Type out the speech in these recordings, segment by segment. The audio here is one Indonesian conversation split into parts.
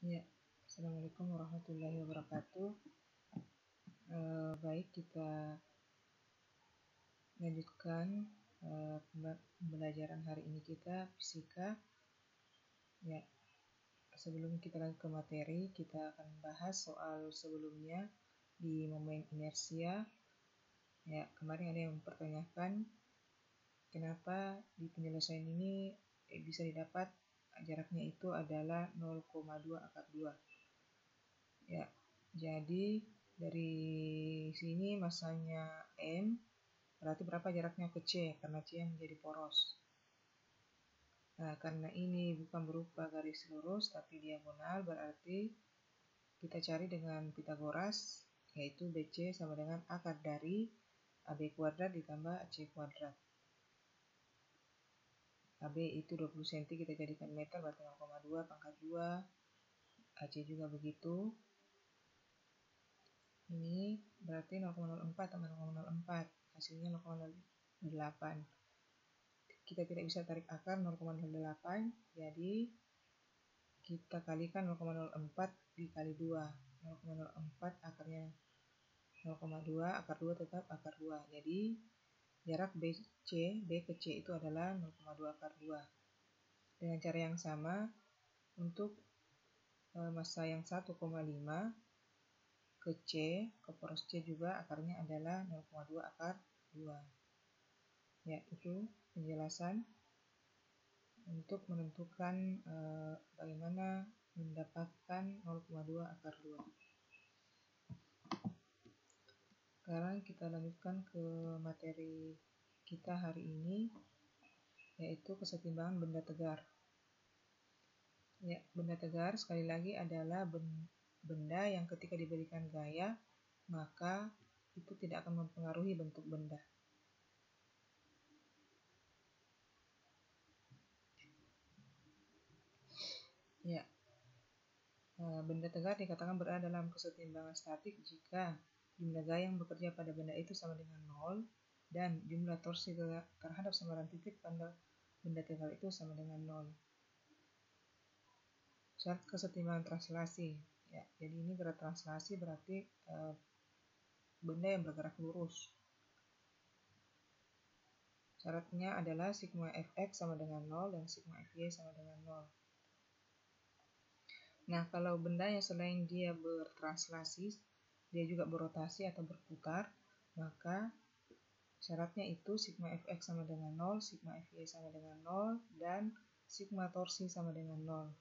Ya, Assalamualaikum warahmatullahi wabarakatuh. Baik, kita lanjutkan pembelajaran hari ini kita fisika. Ya, sebelum kita lanjut ke materi, kita akan bahas soal sebelumnya di momen inersia. Ya, kemarin ada yang mempertanyakan kenapa di penyelesaian ini bisa didapat jaraknya itu adalah 0,2 akar 2. Ya, jadi dari sini masanya M, berarti berapa jaraknya ke C, karena C yang menjadi poros. Nah, karena ini bukan berupa garis lurus tapi diagonal, berarti kita cari dengan Pitagoras, yaitu BC sama dengan akar dari AB kuadrat ditambah AC kuadrat. AB itu 20 cm, kita jadikan meter, berarti 0,2 pangkat 2. AC juga begitu. Ini berarti 0,04 tambah 0,04, hasilnya 0,08. Kita tidak bisa tarik akar 0,08, jadi kita kalikan 0,04 dikali 2. 0,04 akarnya 0,2, akar 2 tetap akar 2. Jadi jarak B ke C itu adalah 0,2 akar 2. Dengan cara yang sama, untuk massa yang 1,5 ke C, ke poros C juga akarnya adalah 0,2 akar 2. Ya, itu penjelasan untuk menentukan bagaimana mendapatkan 0,2 akar 2. Sekarang kita lanjutkan ke materi kita hari ini, yaitu kesetimbangan benda tegar. Ya, benda tegar sekali lagi adalah benda yang ketika diberikan gaya, maka itu tidak akan mempengaruhi bentuk benda. Ya, benda tegar dikatakan berada dalam kesetimbangan statik jika jumlah gaya yang bekerja pada benda itu sama dengan 0 dan jumlah torsi terhadap samaran titik pada benda tegar itu sama dengan 0. Syarat kesetimbangan translasi. Ya, jadi ini gerak translasi berarti benda yang bergerak lurus. Syaratnya adalah sigma fx sama dengan 0 dan sigma fy sama dengan 0. Nah, kalau benda yang selain dia bertranslasi, dia juga berotasi atau berputar, maka syaratnya itu sigma fx sama dengan 0, sigma fy sama dengan 0, dan sigma torsi sama dengan 0.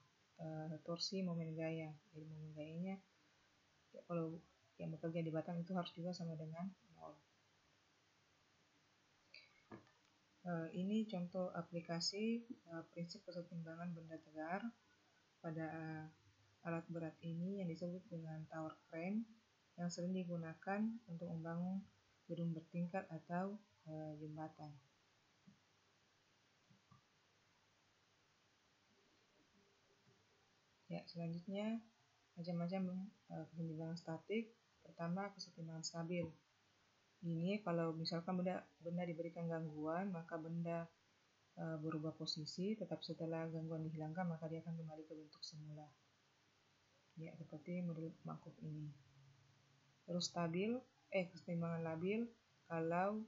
Torsi momen gaya, jadi momen gayanya ya, kalau yang bekerja di batang itu harus juga sama dengan 0. Ini contoh aplikasi prinsip kesetimbangan benda tegar pada alat berat ini yang disebut dengan tower crane, yang sering digunakan untuk membangun gedung bertingkat atau jembatan. Ya, selanjutnya macam-macam kesetimbangan statik. Pertama, kesetimbangan stabil. Ini kalau misalkan benda diberikan gangguan, maka benda berubah posisi, tetap setelah gangguan dihilangkan maka dia akan kembali ke bentuk semula. Ya, seperti model mangkuk ini. Terus kesetimbangan labil, kalau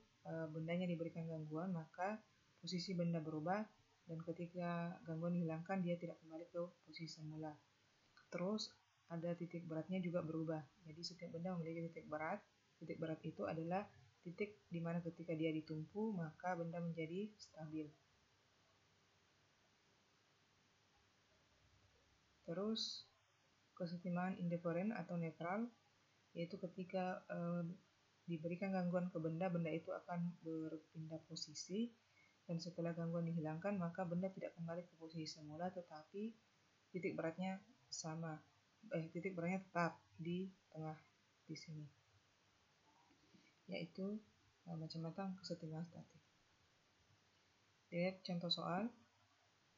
bendanya diberikan gangguan maka posisi benda berubah dan ketika gangguan dihilangkan dia tidak kembali ke posisi semula. Terus ada titik beratnya juga berubah. Jadi setiap benda memiliki titik berat. Titik berat itu adalah titik di mana ketika dia ditumpu maka benda menjadi stabil. Terus kesetimbangan indiferen atau netral, yaitu ketika diberikan gangguan ke benda, benda itu akan berpindah posisi dan setelah gangguan dihilangkan maka benda tidak kembali ke posisi semula, tetapi titik beratnya tetap di tengah di sini. Yaitu macam-macam kesetimbangan statik. Lihat contoh soal.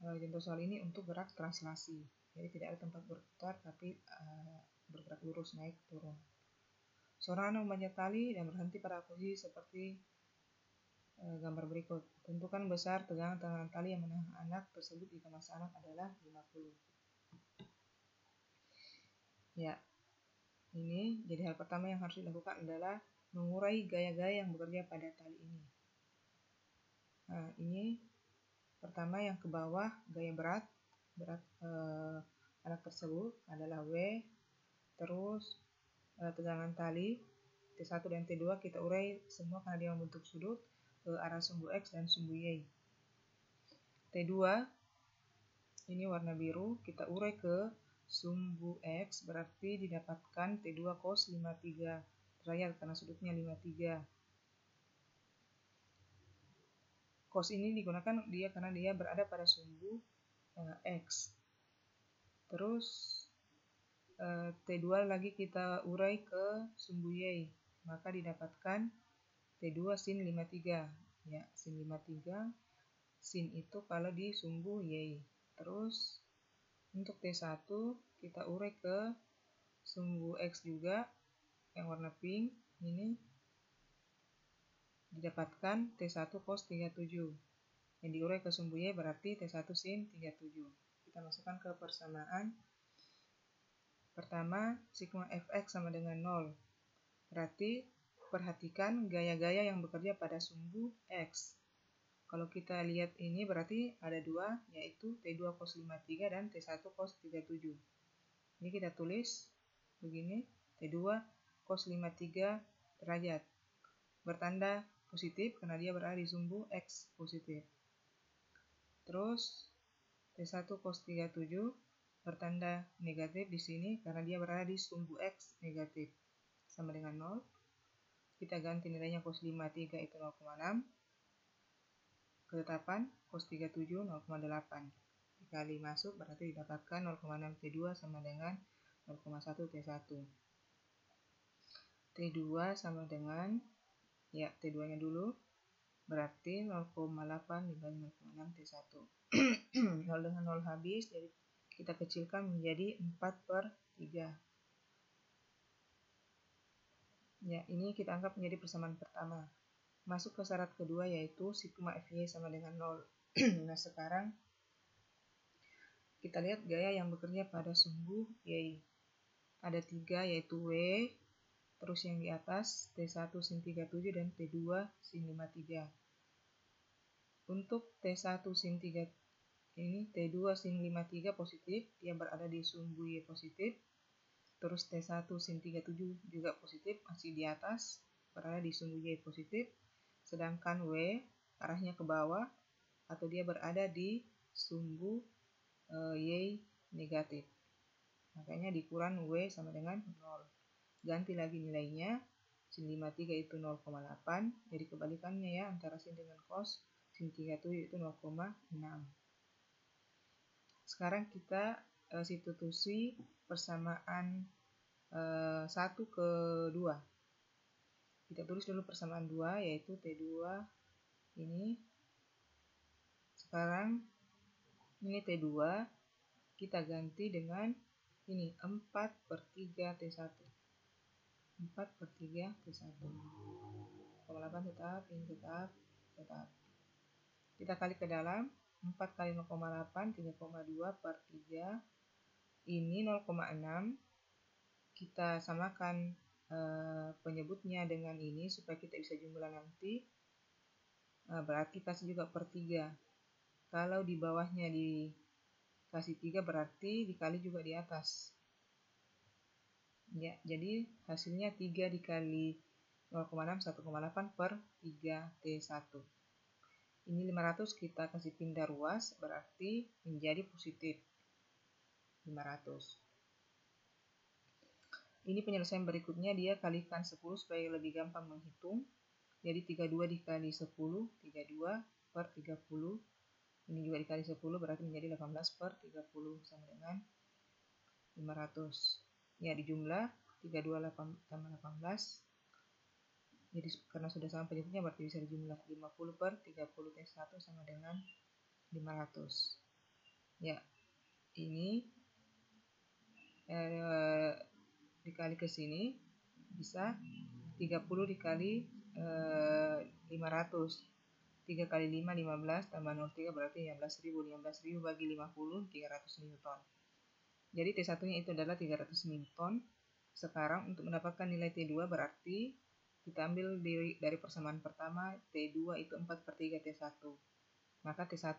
Contoh soal ini untuk gerak translasi. Jadi tidak ada tempat berputar tapi bergerak lurus naik turun. Seorang anak memanjat tali dan berhenti pada posisi seperti gambar berikut. Tentukan besar tegangan tangan tali yang menahan anak tersebut jika massa anak adalah 50. Ya, ini jadi hal pertama yang harus dilakukan adalah mengurai gaya-gaya yang bekerja pada tali ini. Nah, ini pertama yang ke bawah, gaya berat alat tersebut adalah W, terus tegangan tali T1 dan T2 kita urai semua karena dia membentuk sudut ke arah sumbu X dan sumbu Y. T2 ini warna biru, kita urai ke sumbu X, berarti didapatkan T2 cos 53 derajat karena sudutnya 53. Cos ini digunakan karena dia berada pada sumbu X. Terus T2 lagi kita urai ke sumbu Y, maka didapatkan T2 sin 53. Ya, sin 53. Sin itu kalau di sumbu Y. Terus untuk T1 kita urai ke sumbu X juga yang warna pink. Ini didapatkan T1 cos 37. Yang diurai ke sumbu Y berarti T1 sin 37. Kita masukkan ke persamaan. Pertama, sigma fx sama dengan 0. Berarti perhatikan gaya-gaya yang bekerja pada sumbu X. Kalau kita lihat ini berarti ada dua, yaitu T2 cos 53 dan T1 cos 37. Ini kita tulis begini, T2 cos 53 derajat. Bertanda positif karena dia berada di sumbu X positif. Terus T1 cos 37 bertanda negatif di sini karena dia berada di sumbu X negatif. Sama dengan 0. Kita ganti nilainya cos 53 itu 0,6. Ketetapan cos 37 0,8 dikali masuk berarti didapatkan 0,6 T2 sama dengan 0,1 T1. T2 sama dengan T2 nya dulu berarti 0,8 dibagi 0,6 T1. 0 dengan 0 habis, jadi kita kecilkan menjadi 4/3. Ya, ini kita anggap menjadi persamaan pertama. Masuk ke syarat kedua yaitu sigma Fy sama dengan 0. Nah, sekarang kita lihat gaya yang bekerja pada sumbu Y. Ada 3 yaitu W, terus yang di atas T1 sin 37 dan T2 sin 53. Untuk T1 sin 3 ini T2 sin 53 positif, dia berada di sumbu Y positif. Terus T1 sin 37 juga positif, masih di atas, berada di sumbu Y positif. Sedangkan W arahnya ke bawah atau dia berada di sumbu Y negatif. Makanya dikurang W sama dengan 0. Ganti lagi nilainya. Sin 53 itu 0,8. Jadi kebalikannya ya antara sin dengan cos. Sin 37 itu 0,6. Sekarang kita substitusi persamaan 1 ke 2. Kita tulis dulu persamaan 2 yaitu T2 ini. Sekarang ini T2 kita ganti dengan ini 4/3 T1. 4/3 T1. 0,8 tetap, ini tetap. Kita kali ke dalam 4 kali 0,8 3,2/3. Ini 0,6. Kita samakan penyebutnya dengan ini supaya kita bisa jumlah nanti. Berarti kasih juga per 3. Kalau di bawahnya dikasih 3 berarti dikali juga di atas. Ya, jadi hasilnya 3 dikali 0,6 1,8/3 T1. Ini 500 kita kasih pindah ruas berarti menjadi positif 500. Ini penyelesaian berikutnya dia kalikan 10 supaya lebih gampang menghitung. Jadi 32 dikali 10, 32/30. Ini juga dikali 10 berarti menjadi 18/30 sama dengan 500. Ya, dijumlah 32 tambah 18. Jadi karena sudah sama penyebutnya berarti bisa dijumlah 50/30 T1 sama dengan 500. Ya, ini dikali ke sini bisa 30 dikali 500. 3 kali 5 15 tambah 03 berarti 15.000. 15.000 bagi 50 300 Newton. Jadi T1-nya itu adalah 300 Newton. Sekarang untuk mendapatkan nilai T2 berarti kita ambil dari persamaan pertama, T2 itu 4/3 T1. Maka T1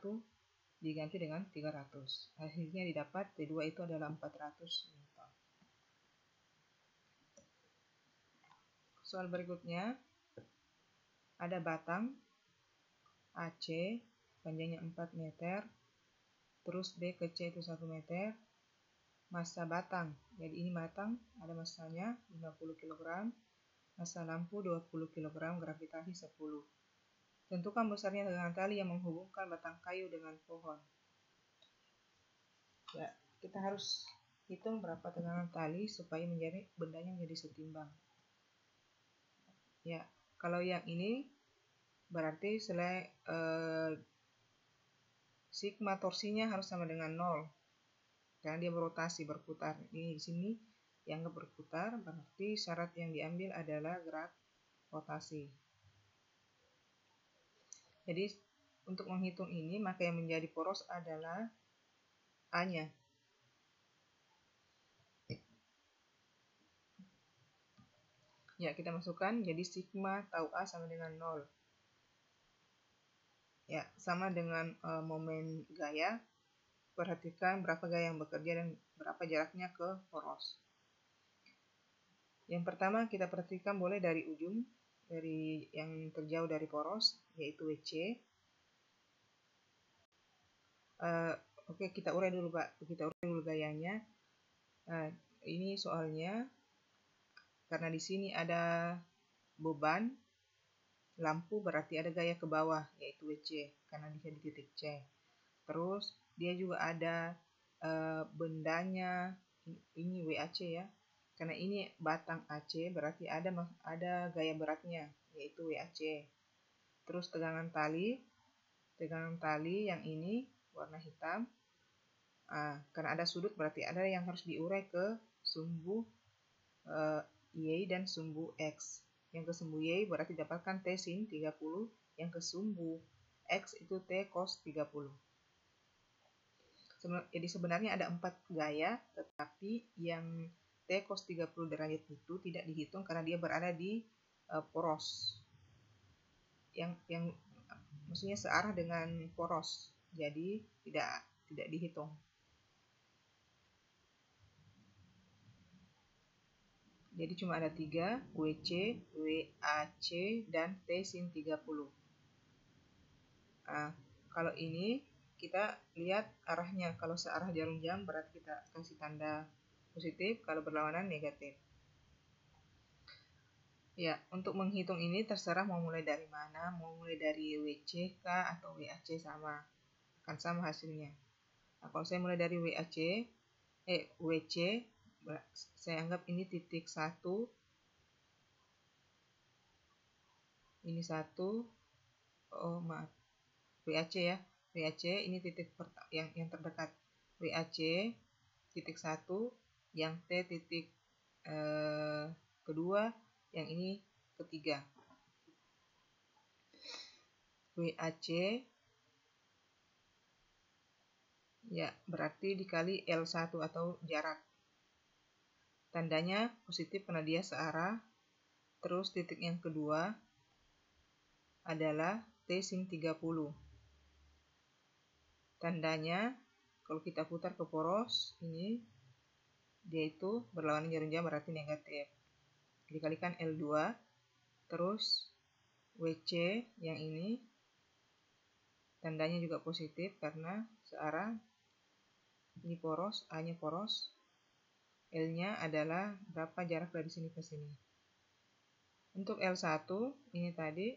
diganti dengan 300. Hasilnya didapat T2 itu adalah 400 Newton. Soal berikutnya, ada batang AC, panjangnya 4 meter, terus B ke C itu 1 meter, massa batang, jadi ini batang, ada massanya 50 kg, massa lampu 20 kg, gravitasi 10. Tentukan besarnya tegangan tali yang menghubungkan batang kayu dengan pohon. Ya, kita harus hitung berapa tegangan tali supaya bendanya menjadi setimbang. Ya, kalau yang ini berarti sigma torsinya harus sama dengan 0 karena dia berotasi, berputar. Ini di sini yang berputar, berarti syarat yang diambil adalah gerak rotasi. Jadi untuk menghitung ini, maka yang menjadi poros adalah A-nya. Ya, kita masukkan, jadi sigma tau A sama dengan 0. Ya, sama dengan momen gaya. Perhatikan berapa gaya yang bekerja dan berapa jaraknya ke poros. Yang pertama kita perhatikan boleh dari ujung, dari yang terjauh dari poros, yaitu WC. Oke, kita urai dulu Pak, kita urai dulu gayanya. Ini soalnya karena di sini ada beban lampu, berarti ada gaya ke bawah, yaitu WC, karena dia di titik C. Terus dia juga ada bendanya, ini WAC ya, karena ini batang AC, berarti ada gaya beratnya, yaitu WAC. Terus tegangan tali yang ini warna hitam, karena ada sudut berarti ada yang harus diurai ke sumbu Y dan sumbu X. Yang ke sumbu Y berarti dapatkan T sin 30, yang ke sumbu X itu T cos 30. Jadi sebenarnya ada 4 gaya, tetapi yang T cos 30 derajat itu tidak dihitung karena dia berada di poros. Yang maksudnya searah dengan poros. Jadi tidak dihitung. Jadi cuma ada 3, WC, WAC, dan T sin 30. Kalau ini kita lihat arahnya, kalau searah jarum jam berarti kita kasih tanda positif, kalau berlawanan negatif. Ya, untuk menghitung ini terserah mau mulai dari mana, mau mulai dari WC kah atau WAC sama, akan sama hasilnya. Nah, kalau saya mulai dari WC, saya anggap ini titik 1, ini 1, WAC ya. WAC ini titik yang terdekat. WAC titik 1, yang T titik kedua, yang ini ketiga. WAC ya berarti dikali L1 atau jarak. Tandanya positif karena dia searah. Terus titik yang kedua adalah T sin 30. Tandanya kalau kita putar ke poros ini, dia itu berlawanan jarum jam berarti negatif. Dikalikan L2, terus WC yang ini tandanya juga positif karena searah. Ini poros, A-nya poros, L-nya adalah berapa jarak dari sini ke sini. Untuk L1 ini tadi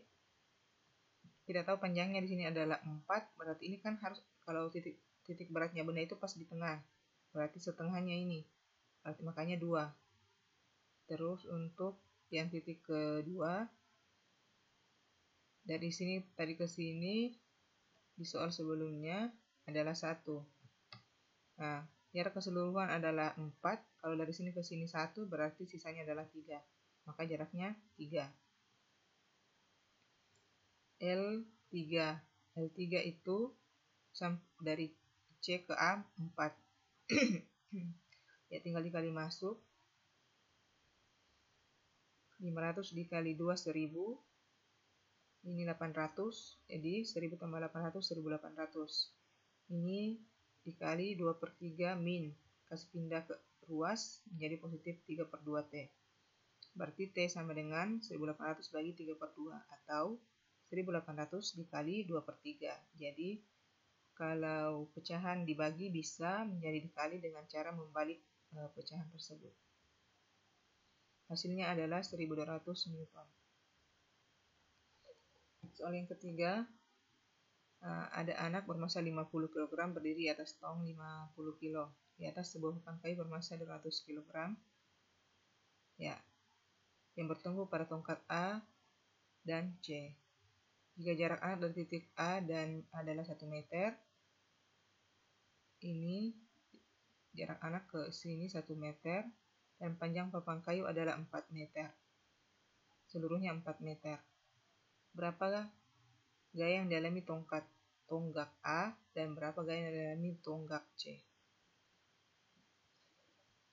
kita tahu panjangnya di sini adalah 4, berarti ini kan harus, kalau titik beratnya benda itu pas di tengah, berarti setengahnya ini, berarti makanya 2. Terus untuk yang titik kedua, dari sini tadi ke sini di soal sebelumnya adalah 1. Nah, jarak keseluruhan adalah 4, kalau dari sini ke sini 1, berarti sisanya adalah 3, maka jaraknya 3. L3 itu dari C ke A 4. Ya tinggal dikali masuk. 500 dikali 2 1000. Ini 800. Jadi 1000 tambah 800 1800. Ini dikali 2/3 min. Kasih pindah ke ruas menjadi positif 3/2 T. Berarti T sama dengan 1800 bagi 3/2 atau 1800 dikali 2/3. Jadi kalau pecahan dibagi bisa menjadi dikali dengan cara membalik pecahan tersebut. Hasilnya adalah 1200 Newton. Soal yang ketiga, ada anak bermassa 50 kg berdiri di atas tong 50 kg di atas sebuah papan kayu bermassa 200 kg. Ya, yang bertumbuh pada tongkat A dan C. Jika jarak anak dari titik A dan adalah 1 meter, ini jarak anak ke sini 1 meter, dan panjang papan kayu adalah 4 meter. Seluruhnya 4 meter. Berapa gaya yang dialami tonggak A dan berapa gaya yang dialami tonggak C?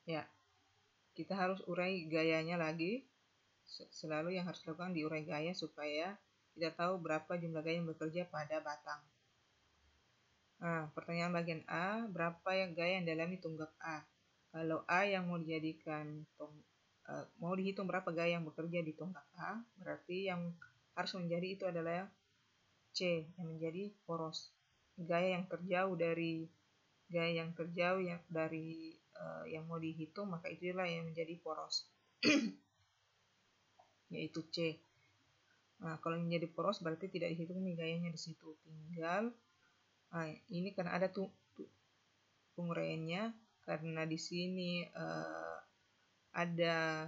Ya, kita harus urai gayanya lagi. Selalu yang harus dilakukan diurai gaya supaya kita tahu berapa jumlah gaya yang bekerja pada batang. Nah, pertanyaan bagian A, berapa gaya yang dialami tonggak A? Kalau A yang mau dijadikan mau dihitung berapa gaya yang bekerja di tonggak A, berarti yang harus menjadi itu adalah C yang menjadi poros. Gaya yang terjauh dari yang mau dihitung, maka itulah yang menjadi poros. Yaitu C. Nah, kalau menjadi poros berarti tidak dihitung nih gayanya di situ. Tinggal ini karena ada penguraiannya, karena di sini ada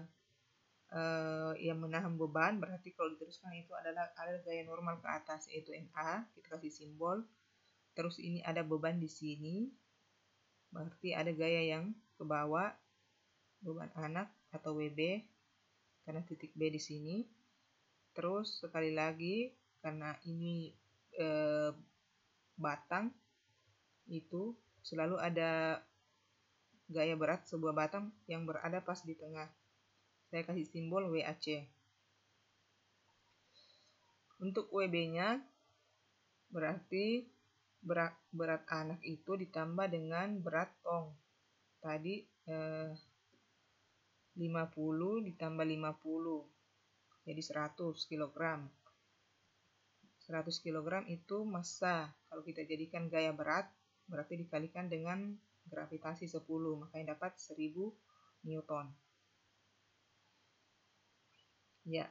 yang menahan beban, berarti kalau diteruskan itu adalah ada gaya normal ke atas yaitu NA, kita kasih simbol. Terus ini ada beban di sini, berarti ada gaya yang ke bawah, beban anak atau WB karena titik B di sini. Terus sekali lagi karena ini batang, itu selalu ada gaya berat sebuah batang yang berada pas di tengah. Saya kasih simbol WAC. Untuk WB-nya berarti berat anak itu ditambah dengan berat tong. Tadi 50 ditambah 50 jadi 100 kg. 100 kg itu massa. Kalau kita jadikan gaya berat, berarti dikalikan dengan gravitasi 10, makanya dapat 1000 Newton. Ya.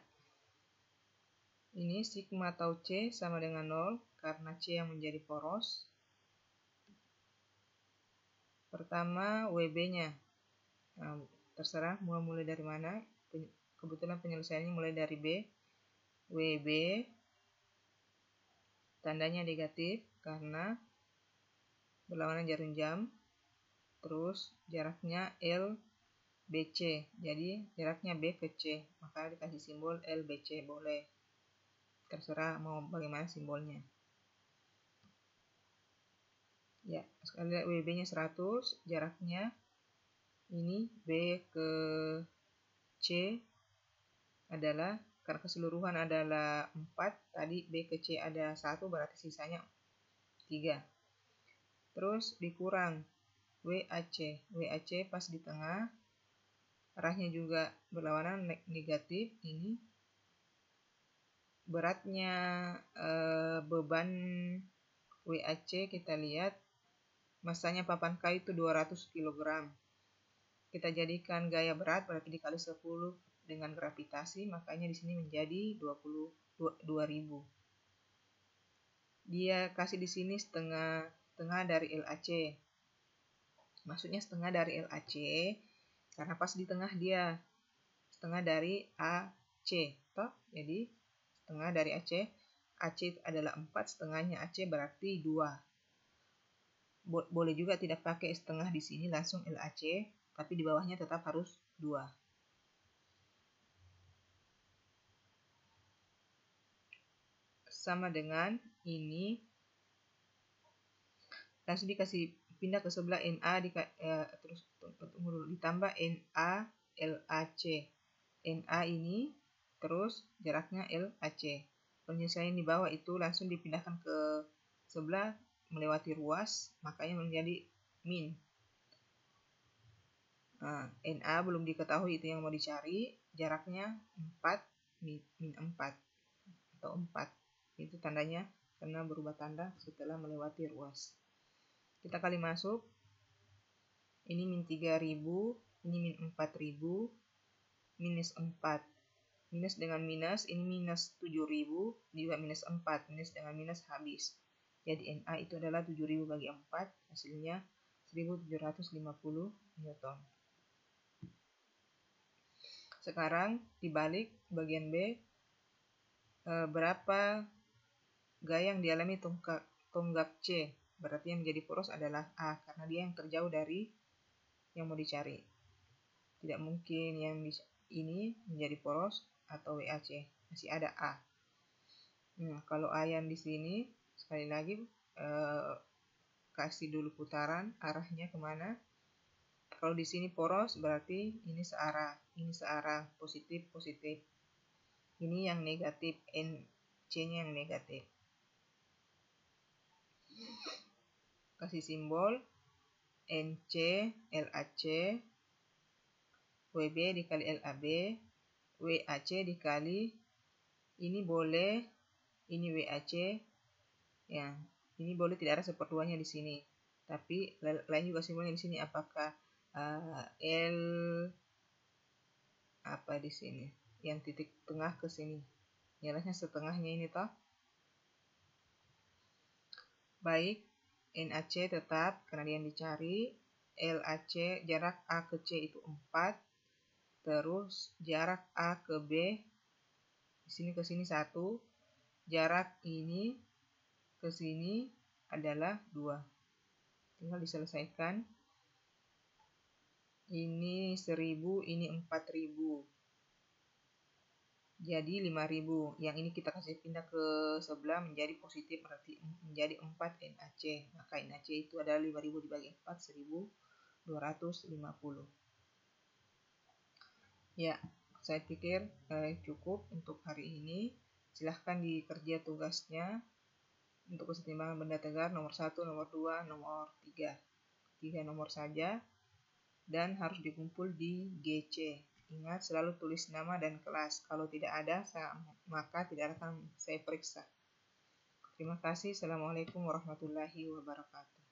Ini sigma atau C sama dengan 0 karena C yang menjadi poros. Pertama WB-nya. Nah, terserah mau mulai dari mana. Kebetulan penyelesaiannya mulai dari B. WB tandanya negatif karena berlawanan jarum jam. Terus jaraknya L BC. Jadi jaraknya B ke C, maka dikasih simbol LBC boleh. Terserah mau bagaimana simbolnya. Ya, sekali lihat WB-nya 100, jaraknya ini B ke C adalah, karena keseluruhan adalah 4, tadi B ke C ada 1, berarti sisanya 3. Terus dikurang WAC. WAC pas di tengah, arahnya juga berlawanan negatif. Ini beratnya beban WAC kita lihat, massanya papan kayu itu 200 kg. Kita jadikan gaya berat berarti dikali 10 dengan gravitasi, makanya di sini menjadi 20.000. Dia kasih di sini setengah dari LAC. Maksudnya setengah dari LAC karena pas di tengah dia setengah dari AC. Toh? Jadi setengah dari AC. AC adalah 4, setengahnya AC berarti 2. Boleh juga tidak pakai setengah di sini, langsung LAC, tapi di bawahnya tetap harus 2. Sama dengan ini, langsung dikasih pindah ke sebelah NA terus ditambah NA LAC. NA ini terus jaraknya LAC. Penyesuaian di bawah itu langsung dipindahkan ke sebelah melewati ruas, makanya menjadi min. Nah, NA belum diketahui, itu yang mau dicari, jaraknya 4, min 4 atau 4. Itu tandanya karena berubah tanda setelah melewati ruas. Kita kali masuk, ini min 3000, ini min 4000, minus 4. Minus dengan minus, ini minus 7000, juga minus 4. Minus dengan minus habis. Jadi NA itu adalah 7000 bagi 4, hasilnya 1750 Newton. Sekarang dibalik bagian B, berapa gaya yang dialami tonggak C. Berarti yang menjadi poros adalah A, karena dia yang terjauh dari yang mau dicari. Tidak mungkin yang ini menjadi poros atau WAC, masih ada A. Kalau A yang di sini, sekali lagi kasih dulu putaran arahnya kemana. Kalau di sini poros berarti ini searah positif. Ini yang negatif, C-nya yang negatif. Kasih simbol NC LAC, WB dikali LAB, WAC dikali ini boleh, ini WAC, ya ini boleh tidak ada seperduanya di sini. Tapi lain juga simbolnya di sini, apakah L apa di sini, yang titik tengah ke sini, jaraknya setengahnya ini toh. Baik, NAC tetap karena dia yang dicari. LAC jarak A ke C itu 4. Terus jarak A ke B di sini ke sini 1. Jarak ini ke sini adalah 2. Tinggal diselesaikan. Ini 1000, ini 4000. Jadi 5000. Yang ini kita kasih pindah ke sebelah menjadi positif, berarti menjadi 4 NAC. Maka NAC itu adalah 5000 dibagi 4, 1250. Ya, saya pikir cukup untuk hari ini. Silahkan dikerja tugasnya. Untuk kesetimbangan benda tegar nomor 1, nomor 2, nomor 3. 3 nomor saja. Dan harus dikumpul di GC. Ingat selalu tulis nama dan kelas. Kalau tidak ada, maka tidak akan saya periksa. Terima kasih. Assalamualaikum warahmatullahi wabarakatuh.